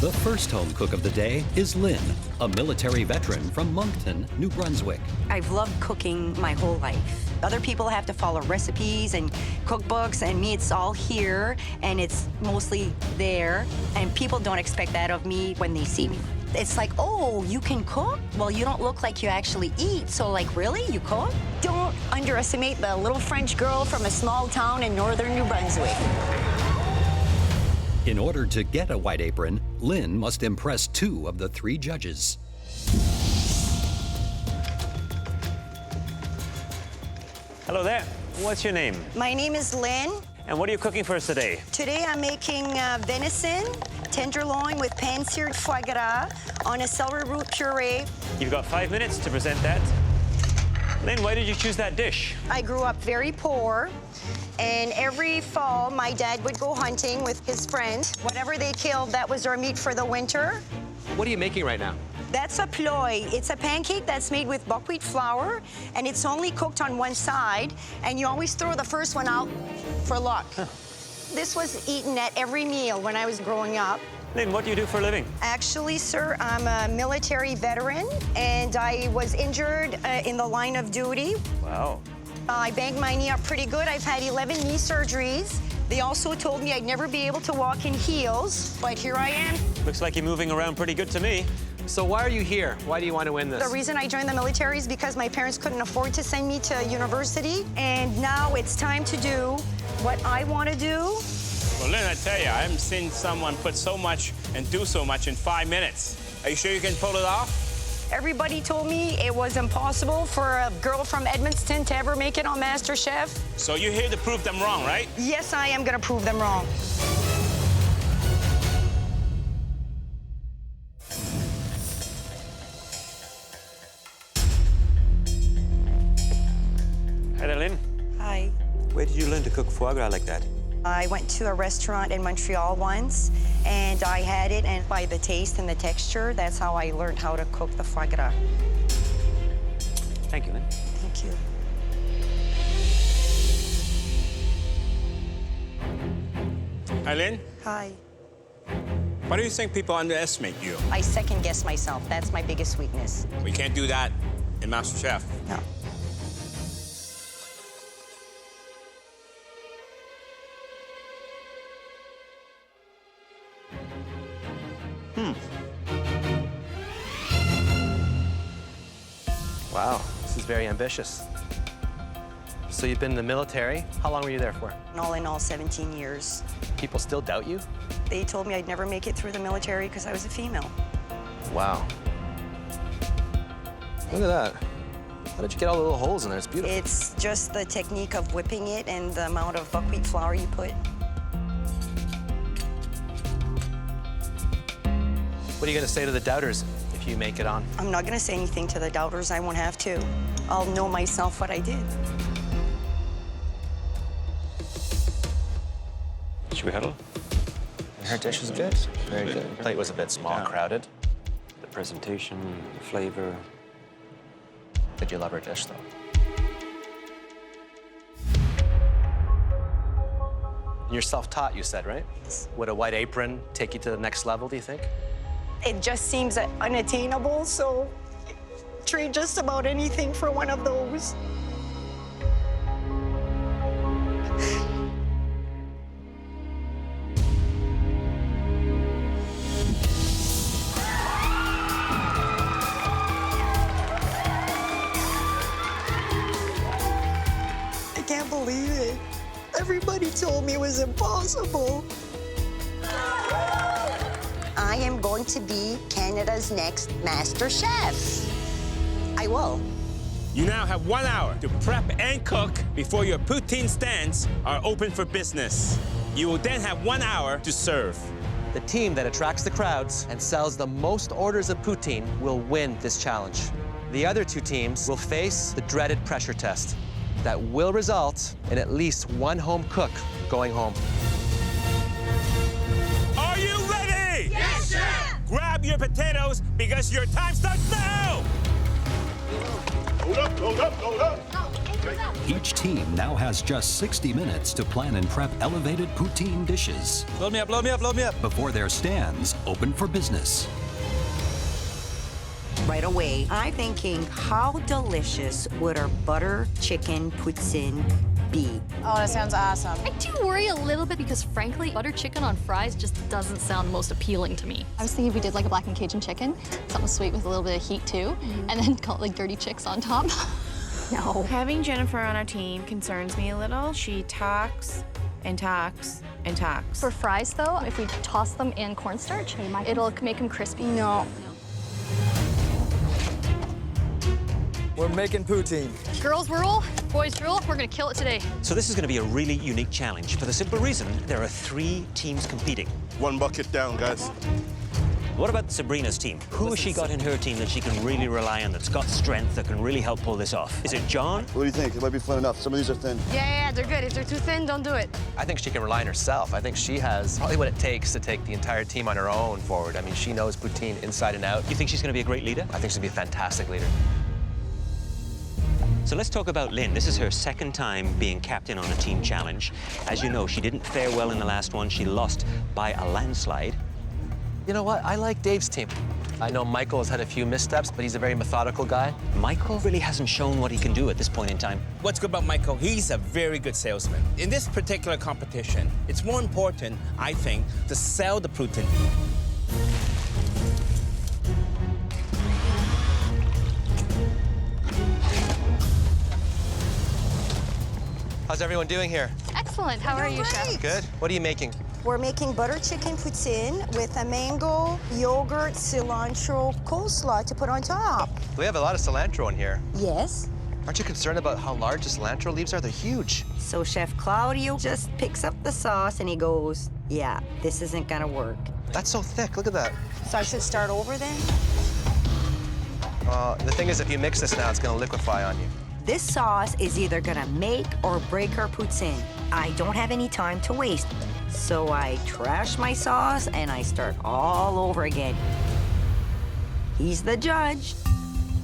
The first home cook of the day is Lynn, a military veteran from Moncton, New Brunswick. I've loved cooking my whole life. Other people have to follow recipes and cookbooks, and me, it's all here, and it's mostly there. And people don't expect that of me when they see me. It's like, oh, you can cook? Well, you don't look like you actually eat, so like, really, you cook? Don't underestimate the little French girl from a small town in northern New Brunswick. In order to get a white apron, Lynn must impress 2 of the 3 judges. Hello there. What's your name? My name is Lynn. And what are you cooking for us today? Today I'm making venison, tenderloin with pan-seared foie gras on a celery root puree. You've got 5 minutes to present that. Lynn, why did you choose that dish? I grew up very poor, and every fall my dad would go hunting with his friend. Whatever they killed, that was our meat for the winter. What are you making right now? That's a ploy. It's a pancake that's made with buckwheat flour, and it's only cooked on one side, and you always throw the first one out for luck. Huh. This was eaten at every meal when I was growing up. Lynn, what do you do for a living? Actually, sir, I'm a military veteran, and I was injured in the line of duty. Wow. I banged my knee up pretty good. I've had 11 knee surgeries. They also told me I'd never be able to walk in heels, but here I am. Looks like you're moving around pretty good to me. So why are you here? Why do you want to win this? The reason I joined the military is because my parents couldn't afford to send me to university, and now it's time to do what I want to do. Well, Lynn, I tell you, I haven't seen someone put so much and do so much in 5 minutes. Are you sure you can pull it off? Everybody told me it was impossible for a girl from Edmonton to ever make it on MasterChef. So you're here to prove them wrong, right? Yes, I am going to prove them wrong. Hi there, Lynn. Hi. Where did you learn to cook foie gras like that? I went to a restaurant in Montreal once, and I had it, and by the taste and the texture, that's how I learned how to cook the foie gras. Thank you, Lynn. Thank you. Hi, Lynn. Hi. Why do you think people underestimate you? I second-guess myself. That's my biggest weakness. We can't do that in MasterChef. No. Wow, this is very ambitious. So you've been in the military. How long were you there for? All in all, 17 years. People still doubt you? They told me I'd never make it through the military because I was a female. Wow. Look at that. How did you get all the little holes in there? It's beautiful. It's just the technique of whipping it and the amount of buckwheat flour you put. What are you going to say to the doubters if you make it on? I'm not going to say anything to the doubters. I won't have to. I'll know myself what I did. Should we huddle? Her dish was good. Very good. The plate was a bit small, crowded. The presentation, the flavor. Did you love her dish, though? You're self-taught, you said, right? Yes. Would a white apron take you to the next level, do you think? It just seems unattainable, so trade just about anything for one of those. I can't believe it. Everybody told me it was impossible. I am going to be Canada's next Master Chef. I will. You now have 1 hour to prep and cook before your poutine stands are open for business. You will then have 1 hour to serve. The team that attracts the crowds and sells the most orders of poutine will win this challenge. The other 2 teams will face the dreaded pressure test that will result in at least one home cook going home. Are you ready? Yes, Chef! Grab your potatoes because your time starts now! Hold up, hold up, hold up. Each team now has just 60 minutes to plan and prep elevated poutine dishes Load me up, load me up, load me up. before their stands open for business. Right away, I'm thinking, how delicious would our butter chicken poutine be? Oh, that sounds awesome. I do worry a little bit because, frankly, butter chicken on fries just doesn't sound most appealing to me. I was thinking if we did like a black and Cajun chicken, something sweet with a little bit of heat too, and then call it like dirty chicks on top. No. Having Jennifer on our team concerns me a little. She talks and talks and talks. For fries though, if we toss them in cornstarch, it'll make them crispy. No. We're making poutine. Girls rule, boys rule. We're gonna kill it today. So this is going to be a really unique challenge for the simple reason there are 3 teams competing. One bucket down, guys. What about Sabrina's team? Who has she got in her team that she can really rely on, that's got strength, that can really help pull this off? Is it John? What do you think? It might be fun enough. Some of these are thin. Yeah, they're good. If they're too thin, don't do it. I think she can rely on herself. I think she has probably what it takes to take the entire team on her own forward. I mean, she knows poutine inside and out. You think she's going to be a great leader? I think she'll be a fantastic leader. So let's talk about Lynn. This is her second time being captain on a team challenge. As you know, she didn't fare well in the last one. She lost by a landslide. You know what? I like Dave's team. I know Michael has had a few missteps, but he's a very methodical guy. Michael really hasn't shown what he can do at this point in time. What's good about Michael? He's a very good salesman. In this particular competition, it's more important, I think, to sell the poutine. How's everyone doing here? Excellent. How are you, Chef? Good. What are you making? We're making butter chicken poutine with a mango, yogurt, cilantro, coleslaw to put on top. We have a lot of cilantro in here. Yes. Aren't you concerned about how large the cilantro leaves are? They're huge. So Chef Claudio just picks up the sauce and he goes, yeah, this isn't gonna work. That's so thick. Look at that. So I should start over then? The thing is, if you mix this now, it's going to liquefy on you. This sauce is either gonna make or break our poutine. I don't have any time to waste. So I trash my sauce and I start all over again. He's the judge.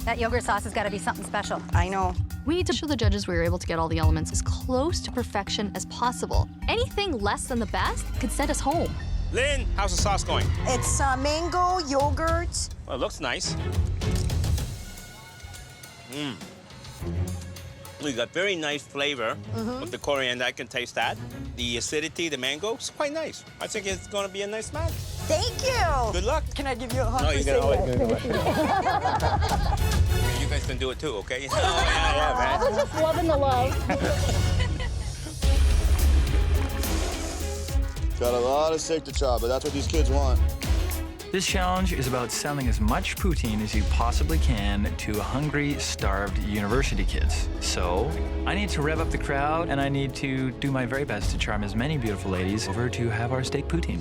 That yogurt sauce has got to be something special. I know. We need to show the judges we were able to get all the elements as close to perfection as possible. Anything less than the best could send us home. Lynn, how's the sauce going? It's mango, yogurt. Well, it looks nice. We got very nice flavor of the coriander. I can taste that. The acidity, the mango, it's quite nice. I think it's going to be a nice match. Thank you. Good luck. Can I give you a hug? No, for you can saying always that? You guys can do it too, okay? Oh, yeah, man. Just loving the love. Got a lot of steak to chop, but that's what these kids want. This challenge is about selling as much poutine as you possibly can to hungry, starved university kids. So I need to rev up the crowd, and I need to do my very best to charm as many beautiful ladies over to have our steak poutine.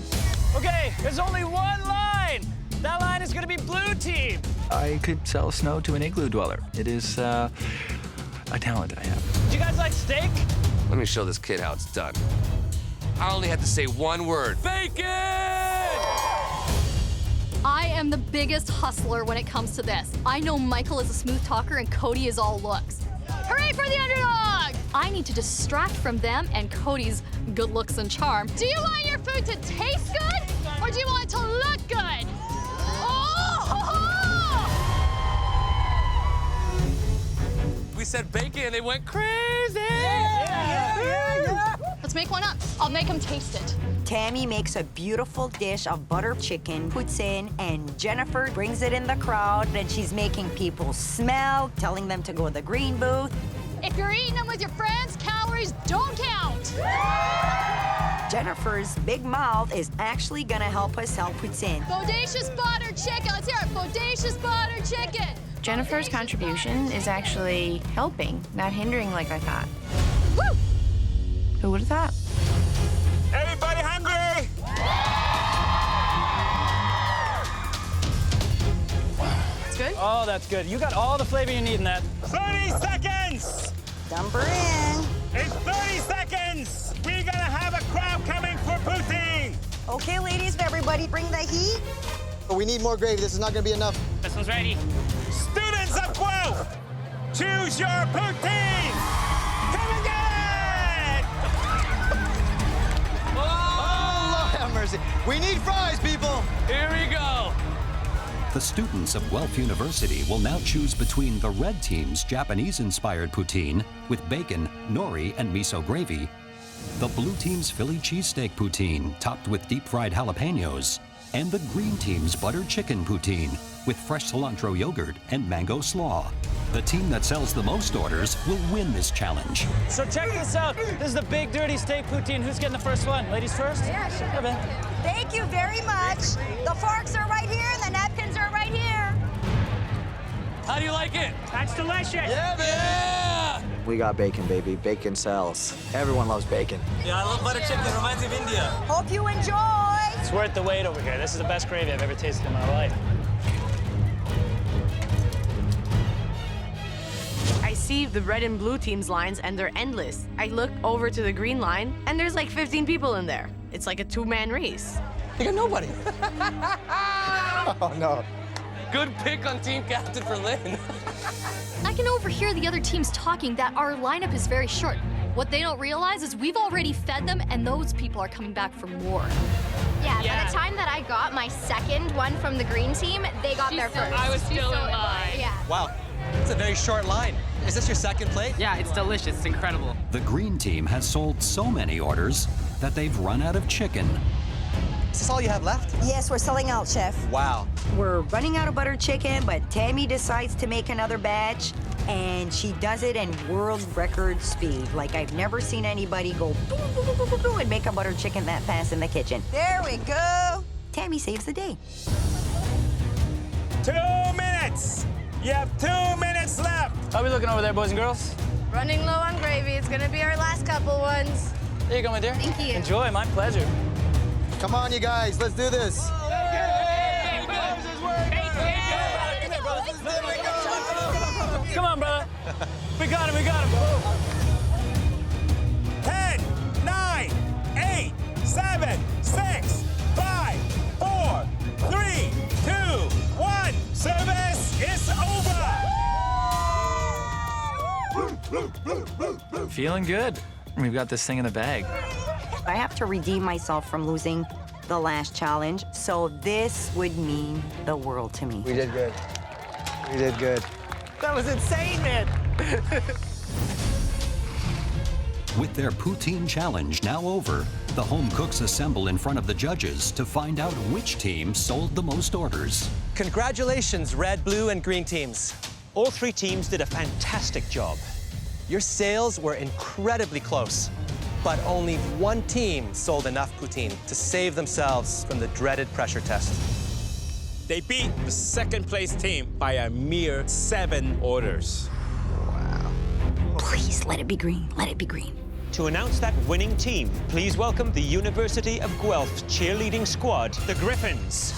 Okay, there's only one line. That line is gonna be blue team. I could sell snow to an igloo dweller. It is a talent I have. Do you guys like steak? Let me show this kid how it's done. I only have to say one word. Bacon! I am the biggest hustler when it comes to this. I know Michael is a smooth talker and Cody is all looks. Hooray for the underdog! I need to distract from them and Cody's good looks and charm. Do you want your food to taste good or do you want it to look good? Oh! We said bacon and they went crazy! Let's make one up. I'll make them taste it. Tammy makes a beautiful dish of butter chicken, poutine, and Jennifer brings it in the crowd, and she's making people smell, telling them to go to the green booth. If you're eating them with your friends, calories don't count. Jennifer's big mouth is actually gonna help us sell poutine. Bodacious butter chicken. Let's hear it. Bodacious butter chicken. Jennifer's contribution is actually helping, not hindering like I thought. Woo! Who would have thought? Everybody hungry? That's good. Oh, that's good. You got all the flavor you need in that. 30 seconds! Dump her in. It's 30 seconds! We're gonna have a crowd coming for poutine! Okay, ladies, everybody bring the heat. We need more gravy. This is not going to be enough. This one's ready. Students of Guelph, choose your poutine! mercy. We need fries, people. Here we go. The students of Guelph University will now choose between the red team's Japanese-inspired poutine with bacon, nori, and miso gravy, the blue team's Philly cheesesteak poutine topped with deep-fried jalapenos, and the green team's buttered chicken poutine with fresh cilantro yogurt and mango slaw. The team that sells the most orders will win this challenge. So check this out. This is the big dirty steak poutine. Who's getting the first one? Ladies first? Yeah, sure. Come in. Thank you very much. The forks are right here and the napkins are right here. How do you like it? That's delicious. Yeah, man. We got bacon, baby. Bacon sells. Everyone loves bacon. Yeah, I love butter chicken. It reminds me of India. Hope you enjoy. It's worth the wait over here. This is the best gravy I've ever tasted in my life. I see the red and blue team's lines, and they're endless. I look over to the green line, and there's like 15 people in there. It's like a two-man race. You got nobody. Oh, no. Good pick on team captain for Lynn. I can overhear the other teams talking that our lineup is very short. What they don't realize is we've already fed them, and those people are coming back for more. Yeah, by the time that I got my second one from the green team, they got their first. I was still in line. Yeah. Wow, it's a very short line. Is this your second plate? Yeah, it's delicious. It's incredible. The green team has sold so many orders that they've run out of chicken. Is this all you have left? Yes, we're selling out, Chef. Wow. We're running out of butter chicken, but Tammy decides to make another batch, and she does it in world record speed. Like, I've never seen anybody go boo, boo, boo, boo, boo, boo, and make a butter chicken that fast in the kitchen. There we go. Tammy saves the day. 2 minutes. You have 2 minutes left. How are we looking over there, boys and girls? Running low on gravy. It's gonna be our last couple ones. There you go, my dear. Thank you. Enjoy. My pleasure. Come on, you guys, let's do this. Come on, brother. We got him. We got him. 10, 9, 8, 7, 6, 5, 4, 3, 2, 1. Service is over. Feeling good. We've got this thing in the bag. I have to redeem myself from losing the last challenge, so this would mean the world to me. We did good. We did good. That was insane, man. With their poutine challenge now over, the home cooks assemble in front of the judges to find out which team sold the most orders. Congratulations, red, blue, and green teams. All three teams did a fantastic job. Your sales were incredibly close, but only one team sold enough poutine to save themselves from the dreaded pressure test. They beat the second place team by a mere 7 orders. Please, let it be green. Let it be green. To announce that winning team, please welcome the University of Guelph cheerleading squad, the Griffins.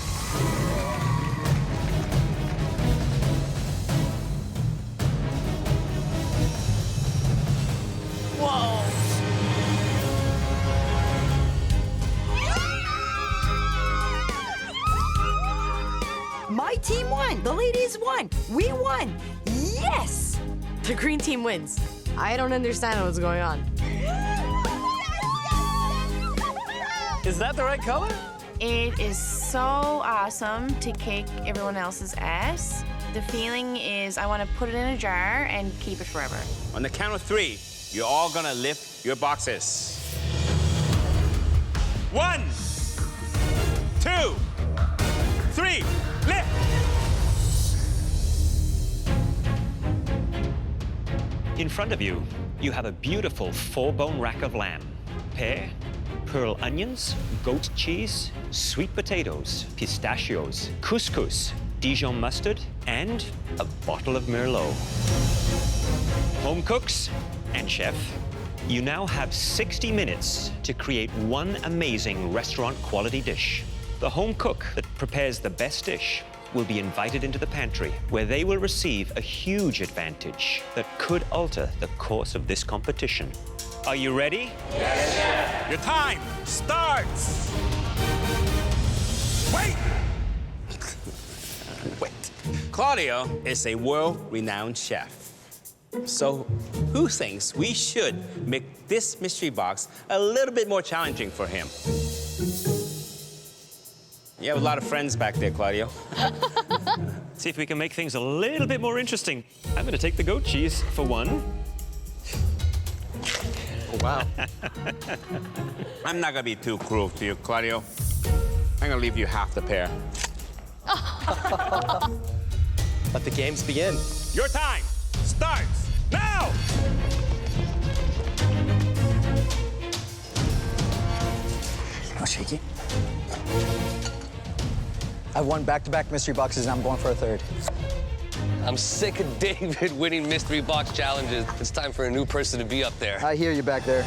Whoa. My team won. The ladies won. We won. Yes! The green team wins. I don't understand what's going on. Is that the right color? It is so awesome to kick everyone else's ass. The feeling is I want to put it in a jar and keep it forever. On the count of 3, you're all gonna lift your boxes. 1, 2, 3, lift! In front of you, you have a beautiful 4-bone rack of lamb, pear, pearl onions, goat cheese, sweet potatoes, pistachios, couscous, Dijon mustard, and a bottle of Merlot. Home cooks and chef, you now have 60 minutes to create one amazing restaurant-quality dish. The home cook that prepares the best dish will be invited into the pantry, where they will receive a huge advantage that could alter the course of this competition. Are you ready? Yes, chef. Your time starts. Wait! Wait. Claudio is a world-renowned chef. So who thinks we should make this mystery box a little bit more challenging for him? You have a lot of friends back there, Claudio. See if we can make things a little bit more interesting. I'm going to take the goat cheese for one. Oh, wow. I'm not gonna be too cruel to you, Claudio. I'm gonna leave you half the pear. Let the games begin. Your time starts now! No shaky. I've won back-to-back mystery boxes, and I'm going for a third. I'm sick of David winning mystery box challenges. It's time for a new person to be up there. I hear you back there.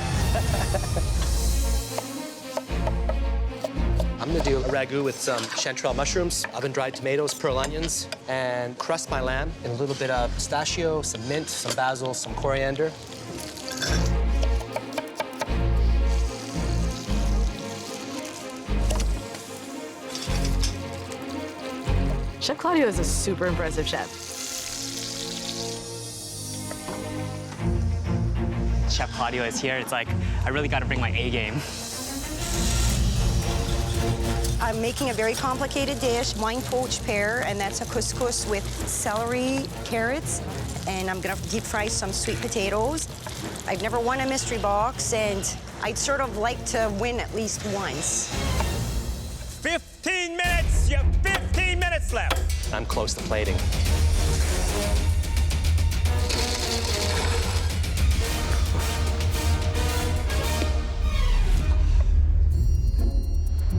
I'm gonna do a ragu with some chanterelle mushrooms, oven-dried tomatoes, pearl onions, and crust my lamb in a little bit of pistachio, some mint, some basil, some coriander. Chef Claudio is a super impressive chef. Chef Claudio is here. It's like, I really got to bring my A game. I'm making a very complicated dish, wine poached pear, and that's a couscous with celery, carrots, and I'm gonna deep fry some sweet potatoes. I've never won a mystery box, and I'd sort of like to win at least once. 15 minutes! You have 15 minutes left! I'm close to plating.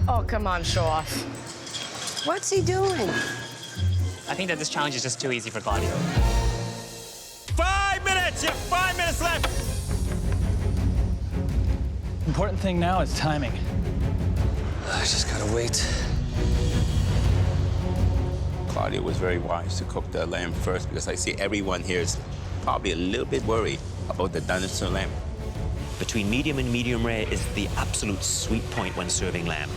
Oh, come on, show off. What's he doing? I think that this challenge is just too easy for Claudio. 5 minutes! You have 5 minutes left! Important thing now is timing. I just gotta wait. Claudio was very wise to cook the lamb first because I see everyone here is probably a little bit worried about the donenson lamb. Between medium and medium rare is the absolute sweet point when serving lamb.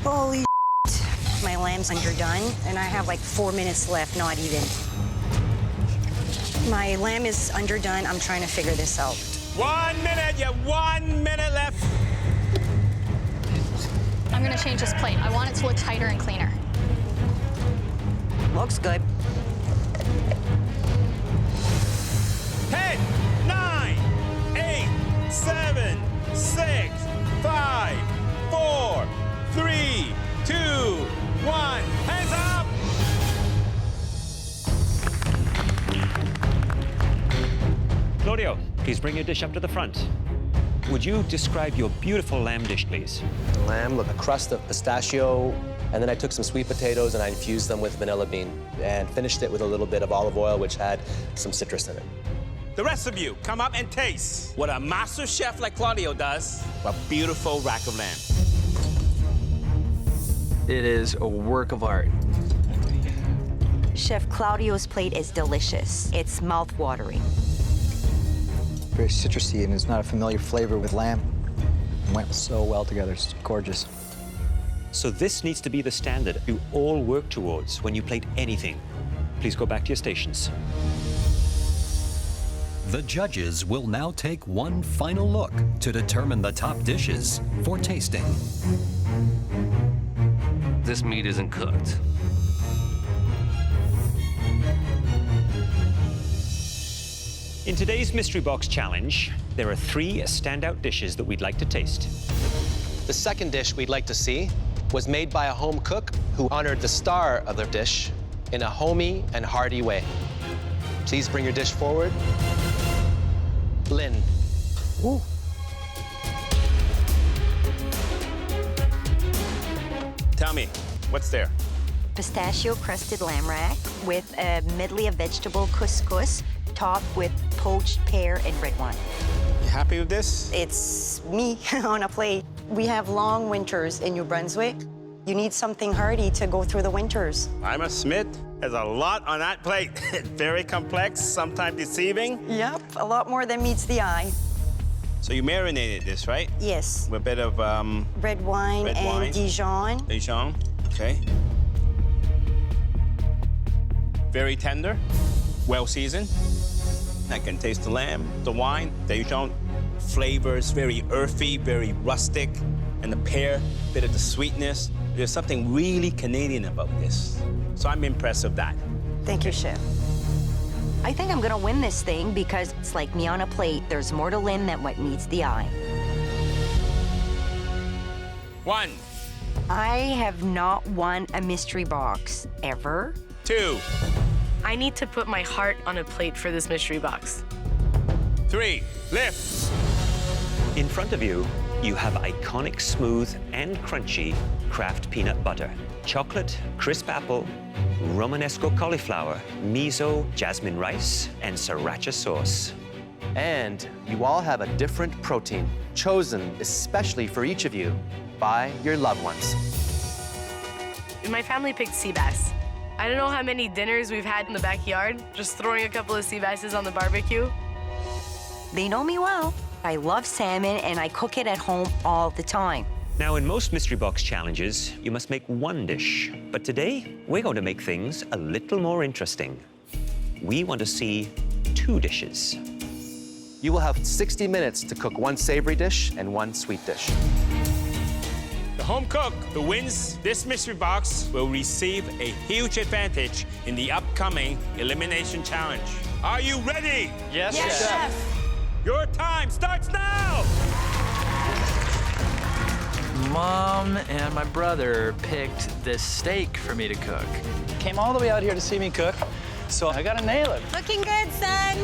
Holy shit. My lamb's underdone, and I have like 4 minutes left, not even. My lamb is underdone. I'm trying to figure this out. 1 minute! You have 1 minute left! I'm gonna change this plate. I want it to look tighter and cleaner. Looks good. 10, 9, 8, 7, 6, 5, 4, 3, 2, 1. Hands up! Claudio, please bring your dish up to the front. Would you describe your beautiful lamb dish, please? Lamb with a crust of pistachio, and then I took some sweet potatoes and I infused them with vanilla bean and finished it with a little bit of olive oil, which had some citrus in it. The rest of you, come up and taste what a master chef like Claudio does, a beautiful rack of lamb. It is a work of art. Chef Claudio's plate is delicious. It's mouth-watering. Very citrusy, and it's not a familiar flavor with lamb. It went so well together. It's gorgeous. So this needs to be the standard you all work towards when you plate anything. Please go back to your stations. The judges will now take one final look to determine the top dishes for tasting. This meat isn't cooked. In today's Mystery Box Challenge, there are 3 standout dishes that we'd like to taste. The second dish we'd like to see was made by a home cook who honored the star of their dish in a homey and hearty way. Please bring your dish forward. Lynn. Ooh. Tell me, what's there? Pistachio-crusted lamb rack with a medley of vegetable couscous topped with poached pear and red wine. You happy with this? It's me on a plate. We have long winters in New Brunswick. You need something hearty to go through the winters. I must admit, there's a lot on that plate. Very complex, sometimes deceiving. Yep, a lot more than meets the eye. So you marinated this, right? Yes. With a bit of red wine and Dijon. Dijon, okay. Very tender, well seasoned. I can taste the lamb, the wine, Dijon. Flavors very earthy, very rustic. and the pear, bit of the sweetness. There's something really Canadian about this. So I'm impressed with that. Thank you, Chef. I think I'm gonna win this thing because it's like me on a plate. There's more to Lynn than what meets the eye. 1, I have not won a mystery box ever. 2, I need to put my heart on a plate for this mystery box. 3, lift. In front of you, you have iconic smooth and crunchy Kraft peanut butter, chocolate, crisp apple, Romanesco cauliflower, miso, jasmine rice, and sriracha sauce. And you all have a different protein, chosen especially for each of you by your loved ones. My family picked sea bass. I don't know how many dinners we've had in the backyard, just throwing a couple of sea basses on the barbecue. They know me well. I love salmon and I cook it at home all the time. Now, in most mystery box challenges, you must make one dish. But today, we're going to make things a little more interesting. We want to see 2 dishes. You will have 60 minutes to cook 1 savory dish and 1 sweet dish. The home cook who wins this mystery box will receive a huge advantage in the upcoming elimination challenge. Are you ready? Yes, Chef. Your time starts now! Mom and my brother picked this steak for me to cook. Came all the way out here to see me cook, so I gotta nail it. Looking good, son.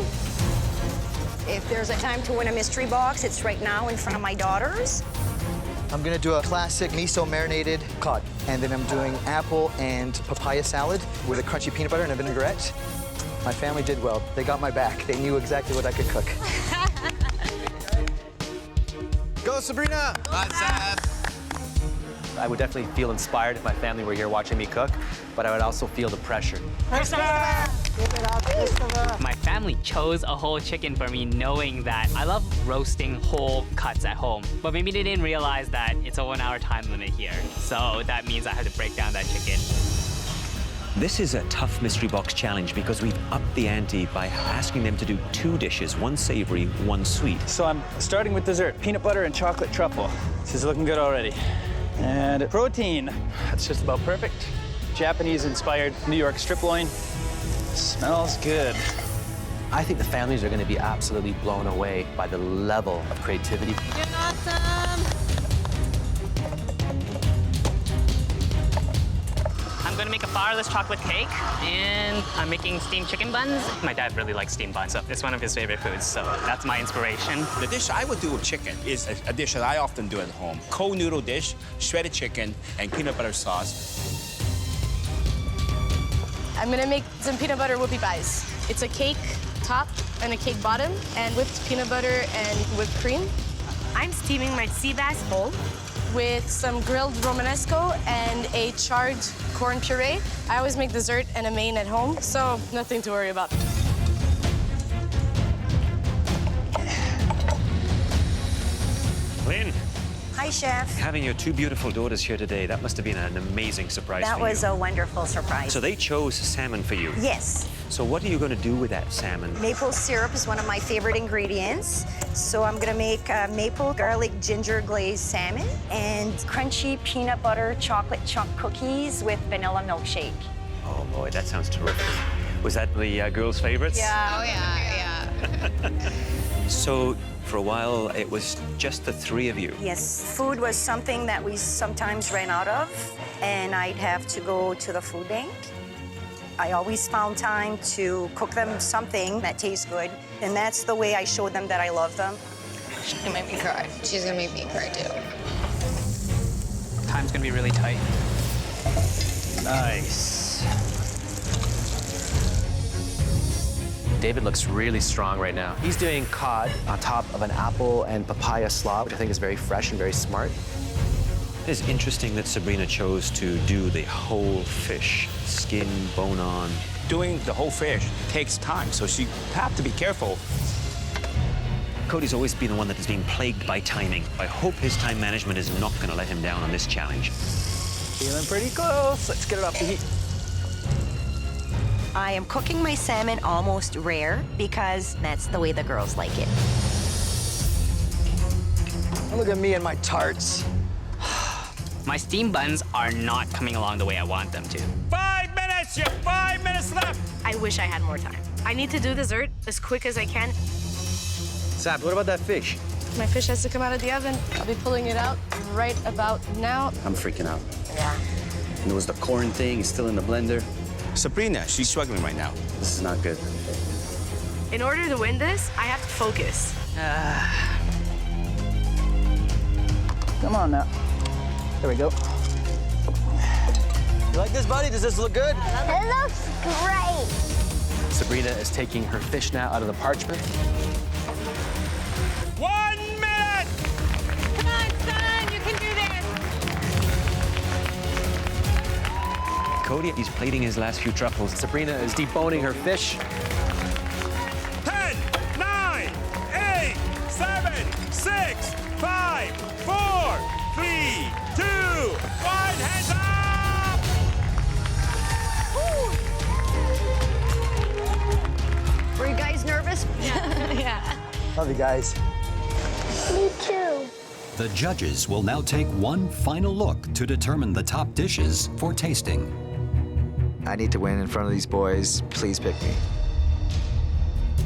If there's a time to win a mystery box, it's right now in front of my daughters. I'm gonna do a classic miso marinated cod. And then I'm doing apple and papaya salad with a crunchy peanut butter and a vinaigrette. My family did well. They got my back. They knew exactly what I could cook. Go, Sabrina! I would definitely feel inspired if my family were here watching me cook, but I would also feel the pressure. My family chose a whole chicken for me knowing that I love roasting whole cuts at home. But maybe they didn't realize that it's a 1-hour time limit here. So that means I have to break down that chicken. This is a tough mystery box challenge because we've upped the ante by asking them to do 2 dishes, 1 savory, 1 sweet. So I'm starting with dessert, peanut butter and chocolate truffle. This is looking good already. And protein, that's just about perfect. Japanese-inspired New York strip loin. Smells good. I think the families are going to be absolutely blown away by the level of creativity. You're awesome. I'm gonna make a flourless chocolate cake, and I'm making steamed chicken buns. My dad really likes steamed buns, so it's one of his favorite foods, so that's my inspiration. The dish I would do with chicken is a dish that I often do at home. Cold noodle dish, shredded chicken, and peanut butter sauce. I'm gonna make some peanut butter whoopie pies. It's a cake top and a cake bottom, and whipped peanut butter and whipped cream. I'm steaming my sea bass whole with some grilled Romanesco and a charred corn puree. I always make dessert and a main at home, so nothing to worry about. Lynn, Hi, Chef. having your 2 beautiful daughters here today, that must have been an amazing surprise That for you. was a wonderful surprise. So they chose salmon for you. Yes. So what are you going to do with that salmon? Maple syrup is one of my favorite ingredients. So I'm gonna make maple garlic ginger glazed salmon and crunchy peanut butter chocolate chunk cookies with vanilla milkshake. Oh boy, that sounds terrific. Was that the girls' favorites? Yeah. Oh, yeah. So for a while, it was just the 3 of you. Yes, food was something that we sometimes ran out of, and I'd have to go to the food bank. I always found time to cook them something that tastes good, and that's the way I showed them that I love them. She's gonna make me cry. She's gonna make me cry too. Time's gonna be really tight. Nice. David looks really strong right now. He's doing cod on top of an apple and papaya slaw, which I think is very fresh and very smart. It is interesting that Sabrina chose to do the whole fish, skin, bone on. Doing the whole fish takes time, so she have to be careful. Cody's always been the one that has been plagued by timing. I hope his time management is not going to let him down on this challenge. Feeling pretty close. Let's get it off the heat. I am cooking my salmon almost rare because that's the way the girls like it. Look at me and my tarts. My steam buns are not coming along the way I want them to. 5 minutes! You have 5 minutes left! I wish I had more time. I need to do dessert as quick as I can. Sab, what about that fish? My fish has to come out of the oven. I'll be pulling it out right about now. I'm freaking out. Yeah. And there was the corn thing, it's still in the blender. Sabrina, she's struggling right now. This is not good. In order to win this, I have to focus. Come on now. There we go. You like this, buddy? Does this look good? It looks great. Sabrina is taking her fish now out of the parchment. 1 minute! Come on, son, you can do this. Cody, he's plating his last few truffles. Sabrina is deboning her fish. 10, 9, 8, 7, 6, 5, 4, 3, 2, 1, hands up! Were you guys nervous? Yeah. Love you guys. Me too. The judges will now take one final look to determine the top dishes for tasting. I need to win in front of these boys. Please pick me.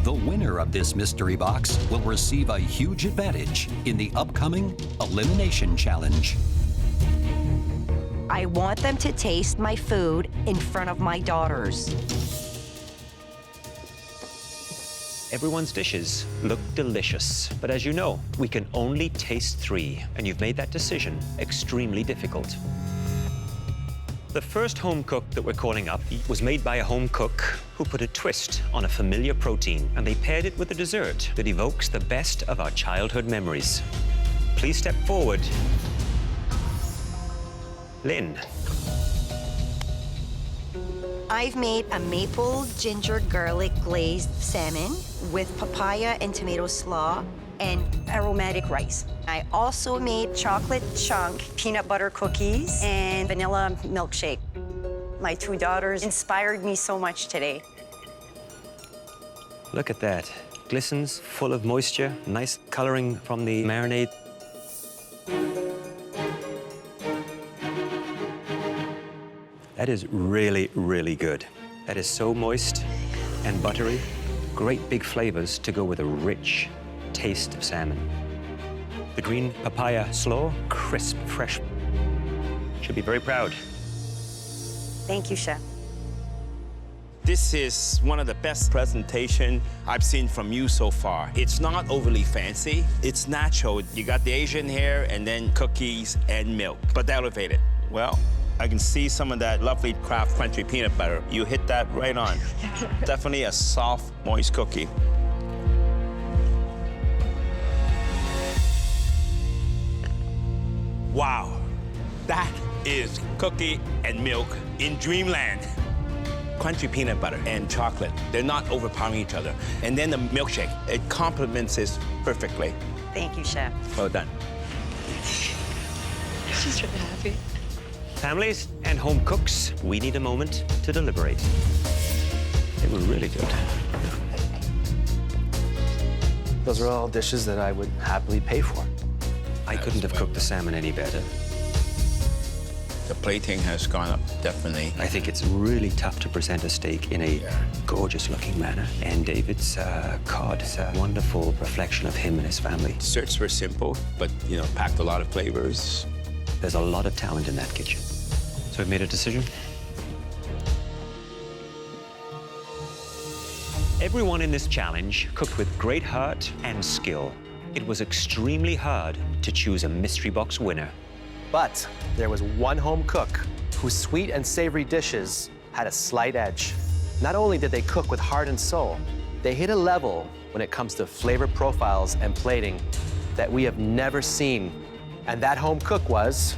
The winner of this mystery box will receive a huge advantage in the upcoming Elimination Challenge. I want them to taste my food in front of my daughters. Everyone's dishes look delicious, but as you know, we can only taste 3, and you've made that decision extremely difficult. The first home cook that we're calling up was made by a home cook who put a twist on a familiar protein, and they paired it with a dessert that evokes the best of our childhood memories. Please step forward. Lynn. I've made a maple ginger garlic glazed salmon with papaya and tomato slaw and aromatic rice. I also made chocolate chunk peanut butter cookies and vanilla milkshake. My 2 daughters inspired me so much today. Look at that. Glistens, full of moisture, nice coloring from the marinade. That is really, really good. That is so moist and buttery. Great big flavors to go with a rich taste of salmon. The green papaya slaw, crisp, fresh. Should be very proud. Thank you, Chef. This is one of the best presentation I've seen from you so far. It's not overly fancy. It's natural. You got the Asian hair and then cookies and milk, but elevated. Well, I can see some of that lovely Kraft crunchy peanut butter. You hit that right on. Definitely a soft, moist cookie. Wow, that is cookie and milk in dreamland. Crunchy peanut butter and chocolate, they're not overpowering each other. And then the milkshake, it complements this perfectly. Thank you, Chef. Well done. She's really happy. Families and home cooks, we need a moment to deliberate. They were really good. Those are all dishes that I would happily pay for. I couldn't have cooked the salmon any better. The plating has gone up, definitely. I think it's really tough to present a steak in a gorgeous-looking manner. And David's cod is a wonderful reflection of him and his family. Desserts were simple, but, you know, packed a lot of flavors. There's a lot of talent in that kitchen. So we've made a decision. Everyone in this challenge cooked with great heart and skill. It was extremely hard to choose a mystery box winner. But there was one home cook whose sweet and savory dishes had a slight edge. Not only did they cook with heart and soul, they hit a level when it comes to flavor profiles and plating that we have never seen. And that home cook was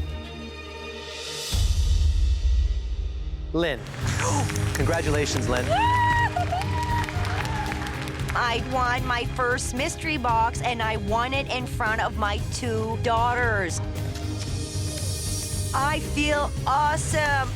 Lynn. Congratulations, Lynn. I won my first mystery box, and I won it in front of my 2 daughters. I feel awesome.